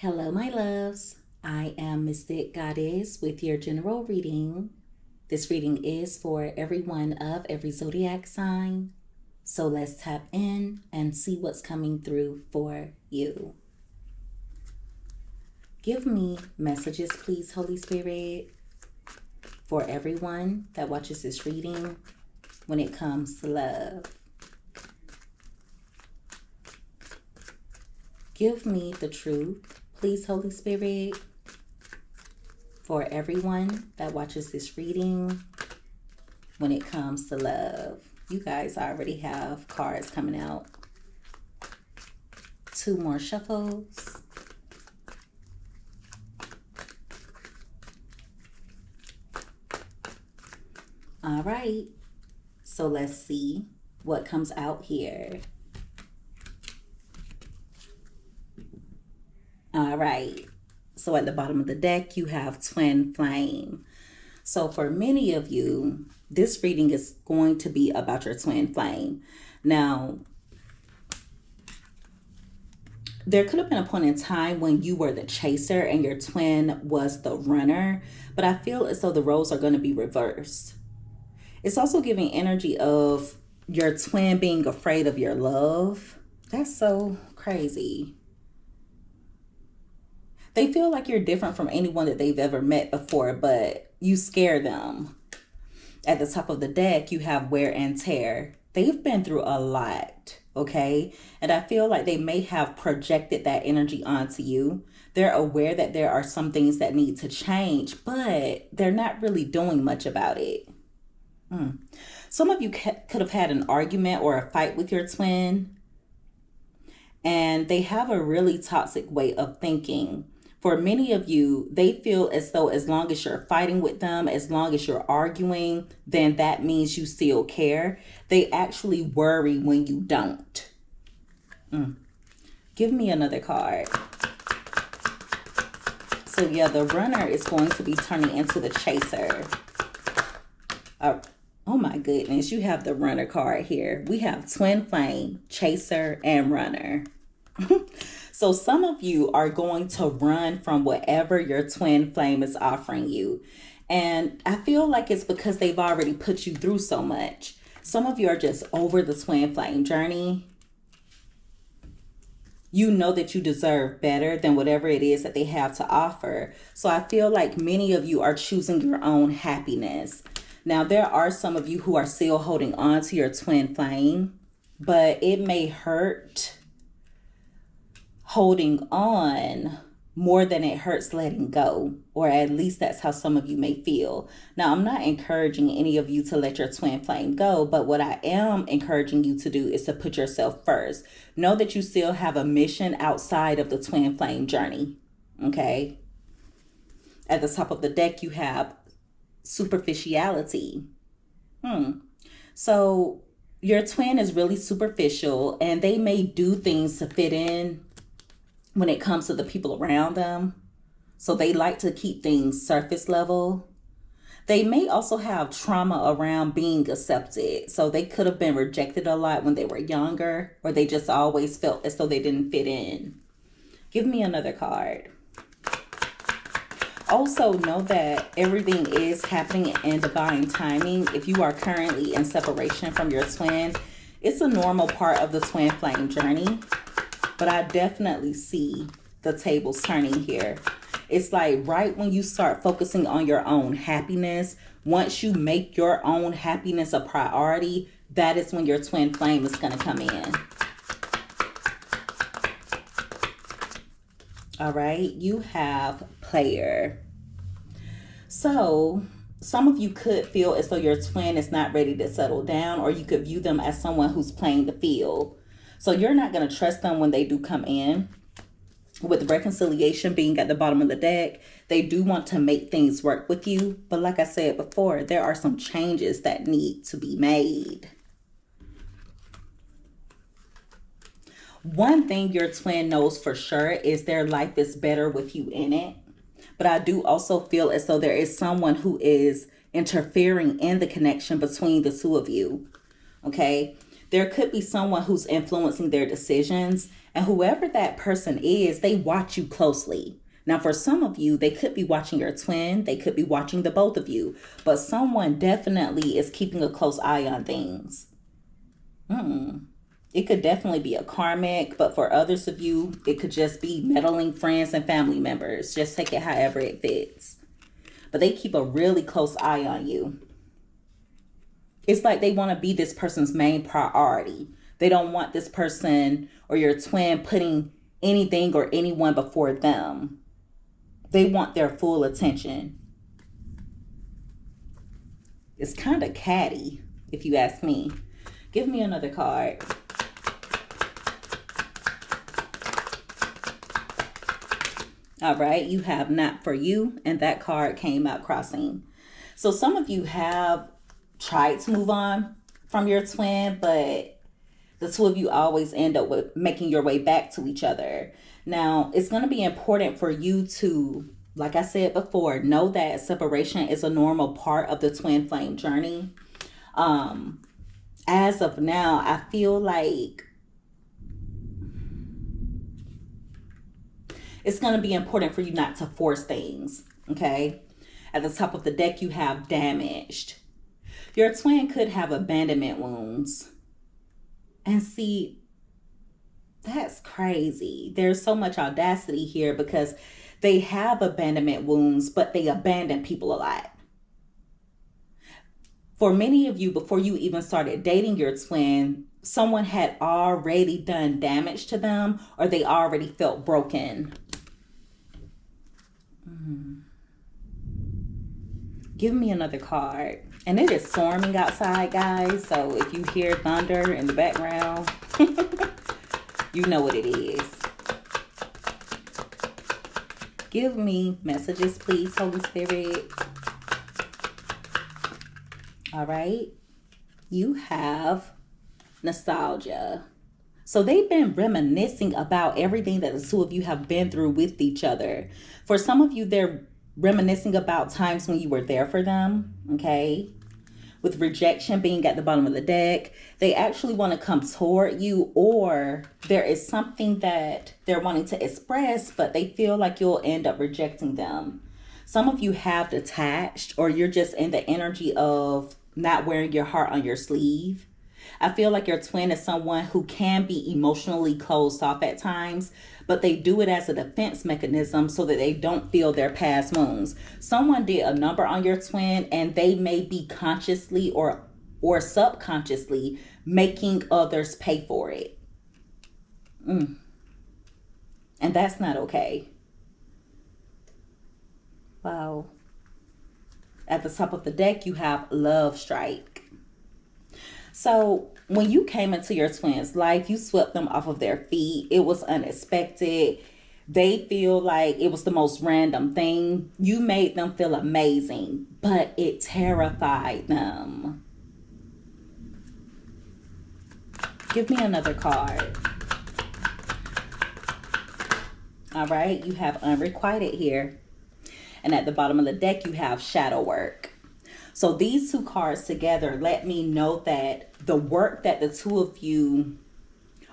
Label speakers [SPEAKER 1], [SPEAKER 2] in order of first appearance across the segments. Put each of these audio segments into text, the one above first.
[SPEAKER 1] Hello, my loves. I am Mystic Goddess with your general reading. This reading is for everyone of every zodiac sign. So let's tap in and see what's coming through for you. Give me messages, please, Holy Spirit, for everyone that watches this reading when it comes to love. Give me the truth, please, Holy Spirit, for everyone that watches this reading when it comes to love. You guys already have cards coming out. 2 more shuffles. All right, so let's see what comes out here. All right, so at the bottom of the deck, you have Twin Flame. So for many of you, this reading is going to be about your twin flame. Now, there could have been a point in time when you were the chaser and your twin was the runner, but I feel as though the roles are going to be reversed. It's also giving energy of your twin being afraid of your love. That's so crazy. They feel like you're different from anyone that they've ever met before, but you scare them. At the top of the deck, you have wear and tear. They've been through a lot, okay? And I feel like they may have projected that energy onto you. They're aware that there are some things that need to change, but they're not really doing much about it. Some of you could have had an argument or a fight with your twin, and they have a really toxic way of thinking. For many of you, they feel as though as long as you're fighting with them, as long as you're arguing, then that means you still care. They actually worry when you don't. Give me another card. So yeah, the runner is going to be turning into the chaser. Oh my goodness, you have the runner card here. We have Twin Flame, Chaser, and Runner. So some of you are going to run from whatever your twin flame is offering you. And I feel like it's because they've already put you through so much. Some of you are just over the twin flame journey. You know that you deserve better than whatever it is that they have to offer. So I feel like many of you are choosing your own happiness. Now, there are some of you who are still holding on to your twin flame, but it may hurt holding on more than it hurts letting go, or at least that's how some of you may feel. Now, I'm not encouraging any of you to let your twin flame go, but what I am encouraging you to do is to put yourself first. Know that you still have a mission outside of the twin flame journey, okay? At the top of the deck, you have superficiality. So your twin is really superficial, and they may do things to fit in when it comes to the people around them. So they like to keep things surface level. They may also have trauma around being accepted. So they could have been rejected a lot when they were younger, or they just always felt as though they didn't fit in. Give me another card. Also know that everything is happening in divine timing. If you are currently in separation from your twin, it's a normal part of the twin flame journey. But I definitely see the tables turning here. It's like right when you start focusing on your own happiness, once you make your own happiness a priority, that is when your twin flame is going to come in. All right, you have player. So some of you could feel as though your twin is not ready to settle down, or you could view them as someone who's playing the field. So you're not going to trust them when they do come in. With reconciliation being at the bottom of the deck, they do want to make things work with you. But like I said before, there are some changes that need to be made. One thing your twin knows for sure is their life is better with you in it. But I do also feel as though there is someone who is interfering in the connection between the two of you. Okay? There could be someone who's influencing their decisions, and whoever that person is, they watch you closely. Now, for some of you, they could be watching your twin, they could be watching the both of you, but someone definitely is keeping a close eye on things. It could definitely be a karmic, but for others of you, it could just be meddling friends and family members. Just take it however it fits. But they keep a really close eye on you. It's like they want to be this person's main priority. They don't want this person or your twin putting anything or anyone before them. They want their full attention. It's kind of catty, if you ask me. Give me another card. All right, you have Not For You, and that card came out crossing. So some of you have tried to move on from your twin, but the two of you always end up with making your way back to each other. Now, it's going to be important for you to, like I said before, know that separation is a normal part of the twin flame journey. As of now, I feel like it's going to be important for you not to force things, okay? At the top of the deck, you have Damaged. Your twin could have abandonment wounds. And see, that's crazy. There's so much audacity here because they have abandonment wounds, but they abandon people a lot. For many of you, before you even started dating your twin, someone had already done damage to them, or they already felt broken. Give me another card. And it is storming outside, guys. So if you hear thunder in the background, you know what it is. Give me messages, please, Holy Spirit. All right. You have Nostalgia. So they've been reminiscing about everything that the two of you have been through with each other. For some of you, they're reminiscing about times when you were there for them, okay? With rejection being at the bottom of the deck, they actually want to come toward you, or there is something that they're wanting to express, but they feel like you'll end up rejecting them. Some of you have detached, or you're just in the energy of not wearing your heart on your sleeve. I feel like your twin is someone who can be emotionally closed off at times, but they do it as a defense mechanism so that they don't feel their past wounds. Someone did a number on your twin, and they may be consciously or subconsciously making others pay for it. And that's not okay. Wow. At the top of the deck, you have Love Strike. So when you came into your twin's life, you swept them off of their feet. It was unexpected. They feel like it was the most random thing. You made them feel amazing, but it terrified them. Give me another card. All right, you have Unrequited here. And at the bottom of the deck, you have Shadow Work. So these two cards together let me know that the work that the two of you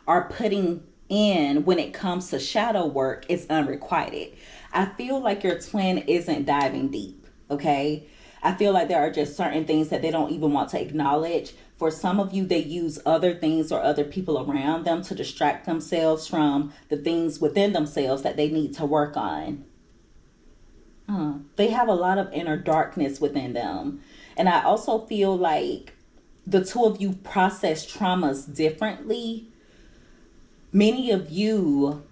[SPEAKER 1] are putting in when it comes to shadow work is unrequited. I feel like your twin isn't diving deep, okay? I feel like there are just certain things that they don't even want to acknowledge. For some of you, they use other things or other people around them to distract themselves from the things within themselves that they need to work on. They have a lot of inner darkness within them. And I also feel like the two of you process traumas differently. Many of you,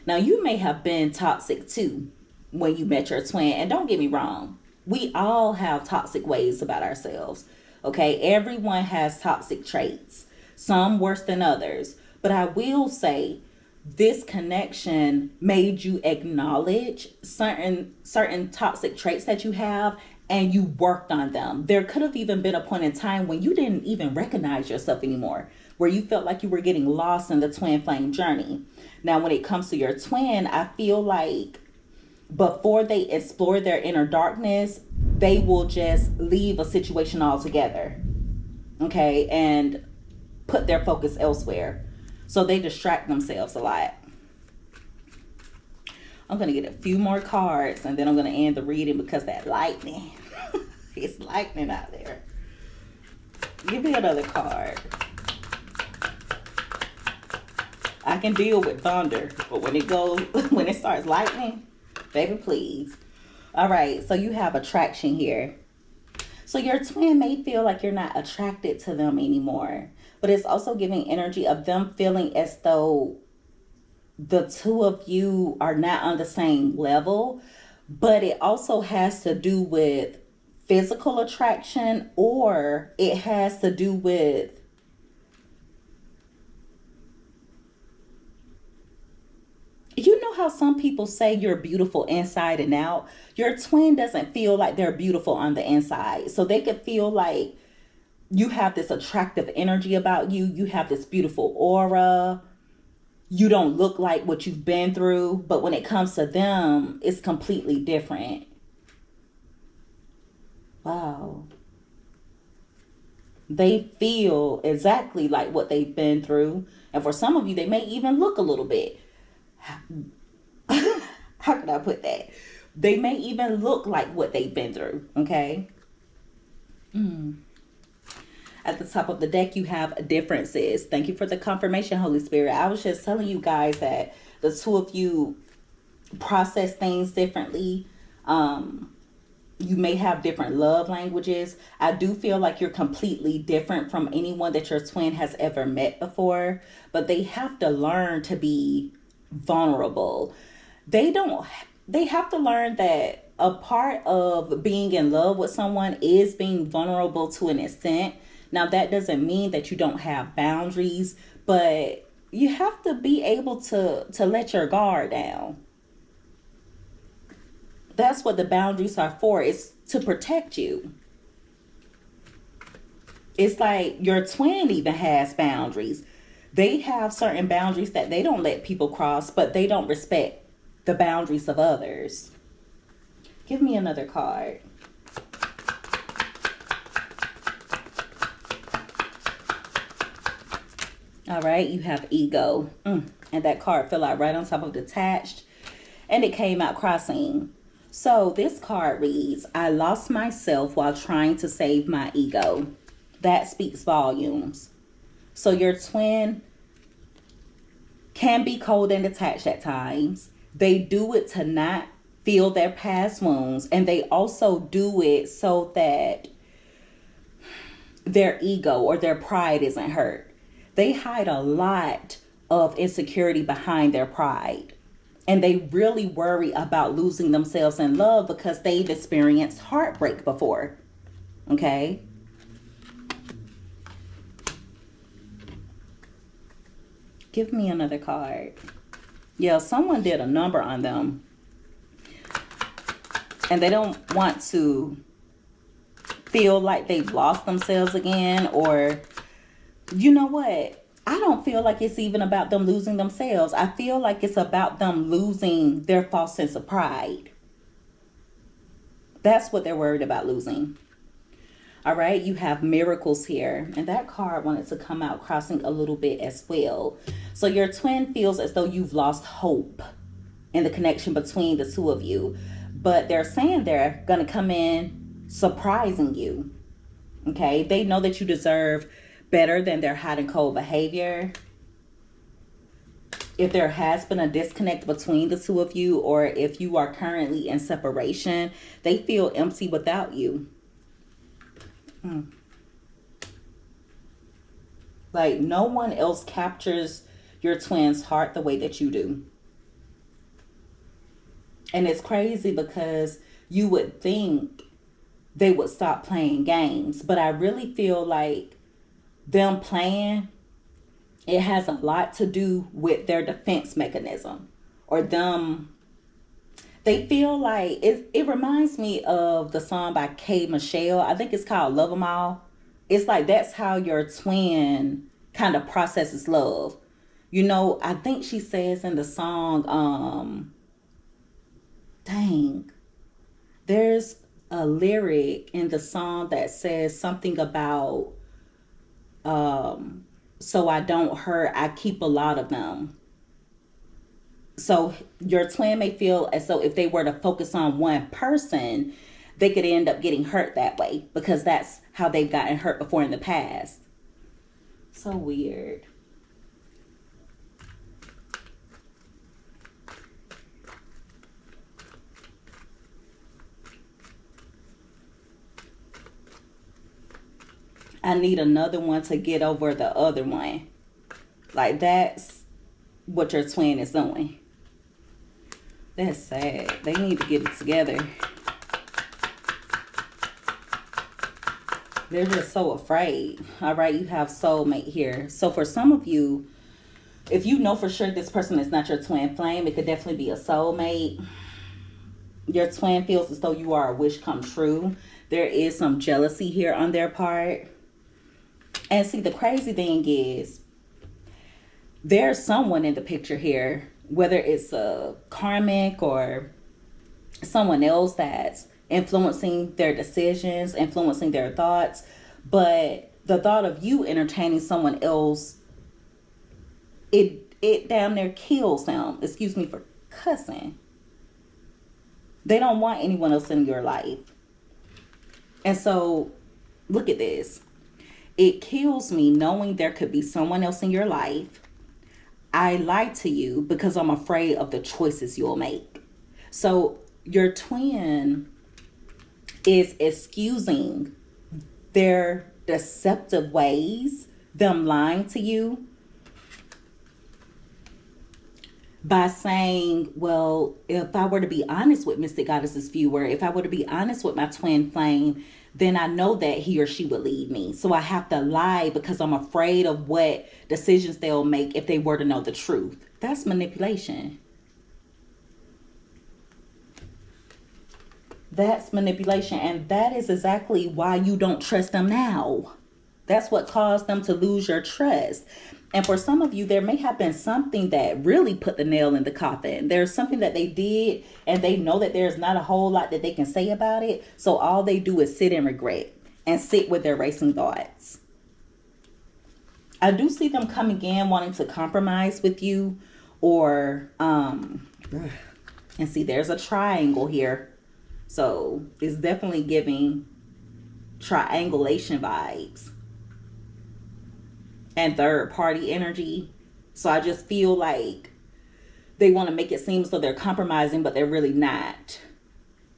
[SPEAKER 1] now you may have been toxic too when you met your twin. And don't get me wrong, we all have toxic ways about ourselves. Okay, everyone has toxic traits, some worse than others. But I will say, this connection made you acknowledge certain toxic traits that you have, and you worked on them. There could have even been a point in time when you didn't even recognize yourself anymore, where you felt like you were getting lost in the twin flame journey. Now, when it comes to your twin, I feel like before they explore their inner darkness, they will just leave a situation altogether. okay, and put their focus elsewhere. So they distract themselves a lot. I'm going to get a few more cards and then I'm going to end the reading because that lightning, it's lightning out there. Give me another card. I can deal with thunder, but when when it starts lightning, baby, please. All right, so you have attraction here. So your twin may feel like you're not attracted to them anymore, but it's also giving energy of them feeling as though the two of you are not on the same level, but it also has to do with physical attraction, or it has to do with, you know how some people say you're beautiful inside and out? Your twin doesn't feel like they're beautiful on the inside. So they could feel like you have this attractive energy about you. You have this beautiful aura. You don't look like what you've been through. But when it comes to them, it's completely different. Wow. They feel exactly like what they've been through. And for some of you, they may even look a little bit. How can I put that? They may even look like what they've been through, okay? At the top of the deck, you have differences. Thank you for the confirmation, Holy Spirit. I was just telling you guys that the two of you process things differently. You may have different love languages. I do feel like you're completely different from anyone that your twin has ever met before, but they have to learn to be vulnerable. They have to learn that a part of being in love with someone is being vulnerable to an extent. Now, that doesn't mean that you don't have boundaries, but you have to be able to let your guard down. That's what the boundaries are for. It's to protect you. It's like your twin even has boundaries. They have certain boundaries that they don't let people cross, but they don't respect the boundaries of others. Give me another card. All right, you have ego. And that card fell out right on top of detached. And it came out crossing. So this card reads, I lost myself while trying to save my ego. That speaks volumes. So your twin can be cold and detached at times. They do it to not feel their past wounds. And they also do it so that their ego or their pride isn't hurt. They hide a lot of insecurity behind their pride. And they really worry about losing themselves in love because they've experienced heartbreak before. Okay? Give me another card. Yeah, someone did a number on them. And they don't want to feel like they've lost themselves again. Or, you know what? I don't feel like it's even about them losing themselves. I feel like it's about them losing their false sense of pride. That's what they're worried about losing. All right, you have miracles here. And that card wanted to come out crossing a little bit as well. So your twin feels as though you've lost hope in the connection between the two of you. But they're saying they're going to come in surprising you. Okay, they know that you deserve better than their hot and cold behavior. If there has been a disconnect between the two of you, or if you are currently in separation, they feel empty without you. Like no one else captures your twin's heart the way that you do. And it's crazy because you would think they would stop playing games, but I really feel like them playing, it has a lot to do with their defense mechanism, or them. They feel like it reminds me of the song by K Michelle. I think it's called Love 'Em All. It's like that's how your twin kind of processes love. You know, I think she says in the song, dang, there's a lyric in the song that says something about So I don't hurt. I keep a lot of them. So your twin may feel as though if they were to focus on one person, they could end up getting hurt that way because that's how they've gotten hurt before in the past. So weird. I need another one to get over the other one. Like, that's what your twin is doing. That's sad. They need to get it together. They're just so afraid. All right, you have soulmate here. So for some of you, if you know for sure this person is not your twin flame, it could definitely be a soulmate. Your twin feels as though you are a wish come true. There is some jealousy here on their part. And see, the crazy thing is, there's someone in the picture here, whether it's a karmic or someone else that's influencing their decisions, influencing their thoughts. But the thought of you entertaining someone else, it damn near kills them. Excuse me for cussing. They don't want anyone else in your life. And so, look at this. It kills me knowing there could be someone else in your life. I lie to you because I'm afraid of the choices you'll make. So your twin is excusing their deceptive ways, them lying to you, by saying, well, if I were to be honest with Mystic Goddess's viewer, if I were to be honest with my twin flame, then I know that he or she would leave me. So I have to lie because I'm afraid of what decisions they'll make if they were to know the truth. That's manipulation. That's manipulation. And that is exactly why you don't trust them now. That's what caused them to lose your trust. And for some of you, there may have been something that really put the nail in the coffin. There's something that they did and they know that there's not a whole lot that they can say about it. So all they do is sit in regret and sit with their racing thoughts. I do see them coming in wanting to compromise with you, or and see, there's a triangle here. So it's definitely giving triangulation vibes and third party energy. So I just feel like they want to make it seem as though they're compromising, but they're really not.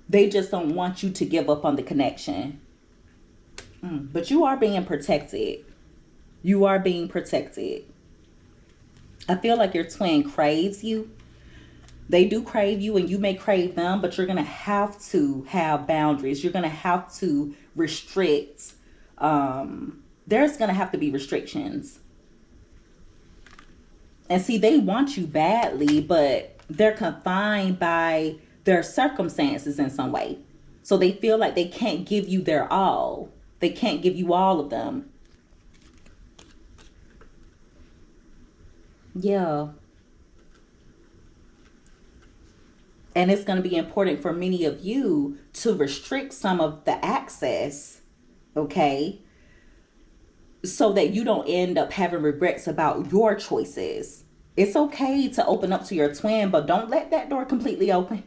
[SPEAKER 1] They just don't want you to give up on the connection. But you are being protected. You are being protected. I feel like your twin craves you. They do crave you, and you may crave them, but you're going to have to have boundaries. You're going to have to restrict. There's going to have to be restrictions. And see, they want you badly, but they're confined by their circumstances in some way. So they feel like they can't give you their all. They can't give you all of them. Yeah. And it's going to be important for many of you to restrict some of the access, okay? So that you don't end up having regrets about your choices. It's okay to open up to your twin, but don't let that door completely open.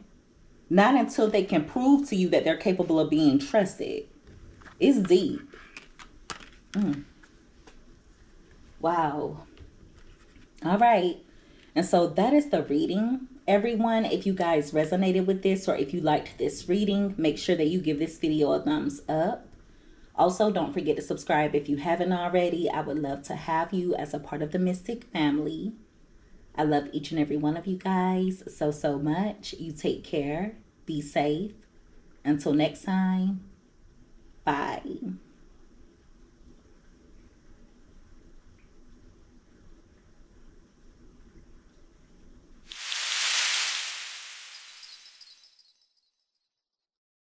[SPEAKER 1] Not until they can prove to you that they're capable of being trusted. It's deep. Wow. All right. And so that is the reading. Everyone, if you guys resonated with this or if you liked this reading, make sure that you give this video a thumbs up. Also, don't forget to subscribe if you haven't already. I would love to have you as a part of the Mystic family. I love each and every one of you guys so much. You take care. Be safe. Until next time. Bye.